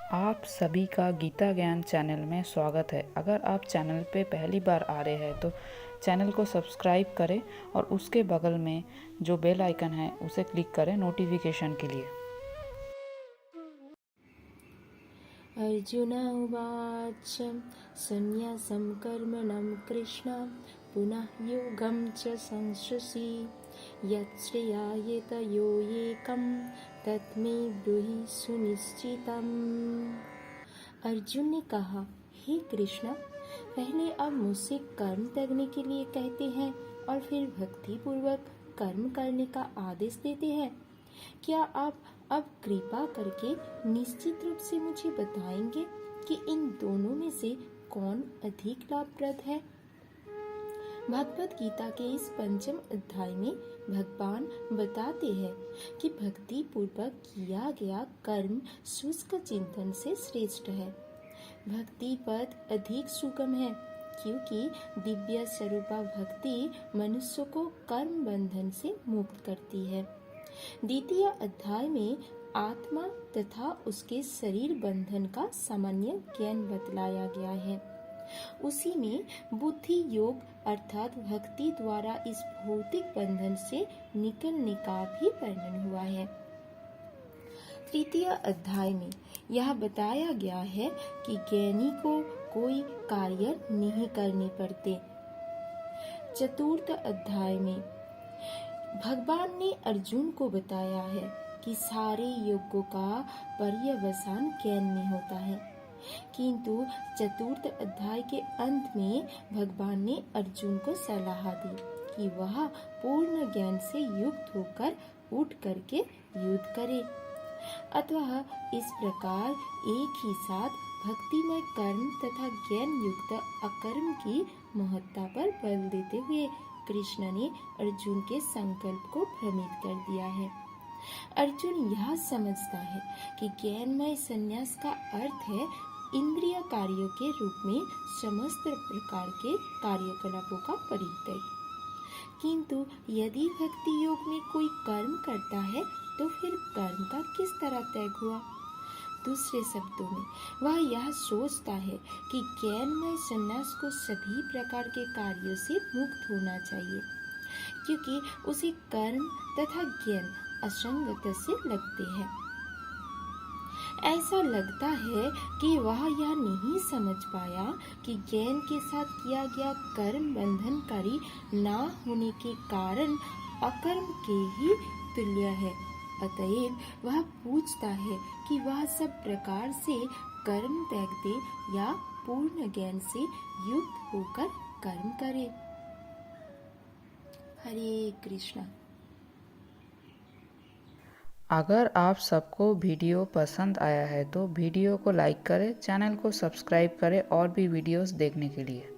आप सभी का गीता ज्ञान चैनल में स्वागत है। अगर आप चैनल पे पहली बार आ रहे हैं तो चैनल को सब्सक्राइब करें और उसके बगल में जो बेल आइकन है उसे क्लिक करें नोटिफिकेशन के लिए। अर्जुन उवाच सन्न्यासं कर्मणं कृष्ण पुनः योगं च संश्रसि यच्छ्रेयाय तयोरेकं तत् मे ब्रूहि सुनिश्चितम्। अर्जुन ने कहा, हे कृष्ण, पहले आप मुझसे कर्म त्यागने के लिए कहते हैं और फिर भक्ति पूर्वक कर्म करने का आदेश देते हैं। क्या आप अब कृपा करके निश्चित रूप से मुझे बताएंगे कि इन दोनों में से कौन अधिक लाभप्रद है? भगवद गीता के इस पंचम अध्याय में भगवान बताते हैं कि भक्ति पूर्वक किया गया कर्म शुष्क चिंतन से श्रेष्ठ है। भक्ति पथ अधिक सुगम है क्योंकि दिव्य स्वरूपा भक्ति मनुष्य को कर्म बंधन से मुक्त करती है। द्वितीय अध्याय में आत्मा तथा उसके शरीर बंधन का सामान्य ज्ञान बतलाया गया है। उसी में बुद्धि योग अर्थात भक्ति द्वारा इस भौतिक बंधन से निकलने का भी वर्णन हुआ है। तृतीय अध्याय में यह बताया गया है कि ज्ञानी को कोई कार्य नहीं करने पड़ते। चतुर्थ अध्याय में भगवान ने अर्जुन को बताया है कि सारे योगों का पर्यवसान ज्ञान में होता है, किंतु चतुर्थ अध्याय के अंत में भगवान ने अर्जुन को सलाह दी कि वह पूर्ण ज्ञान से युक्त होकर उठ करके युद्ध करे। अतः इस प्रकार एक ही साथ भक्तिमय कर्म तथा ज्ञान युक्त अकर्म की महत्ता पर बल देते हुए कृष्ण ने अर्जुन के संकल्प को भ्रमित कर दिया है। अर्जुन यह समझता है कि ज्ञानमय संन्यास का अर्थ है इंद्रिय कार्यों के रूप में समस्त प्रकार के कार्यकलापों का परित्याग। किंतु यदि भक्ति योग में कोई कर्म करता है तो फिर कर्म का किस तरह त्याग हुआ? दूसरे शब्दों में वह यह सोचता है कि ज्ञानमय संन्यास को सभी प्रकार के कार्यों से मुक्त होना चाहिए, क्योंकि उसे कर्म तथा ज्ञान असंगत से लगते हैं। ऐसा लगता है कि वह यह नहीं समझ पाया कि ज्ञान के साथ किया गया कर्म बंधनकारी ना होने के कारण अकर्म के ही तुल्य है। अतएव वह पूछता है कि वह सब प्रकार से कर्म त्याग दे या पूर्ण ज्ञान से युक्त होकर कर्म करे। हरे कृष्णा। अगर आप सबको वीडियो पसंद आया है तो वीडियो को लाइक करें, चैनल को सब्सक्राइब करें और भी वीडियोस देखने के लिए।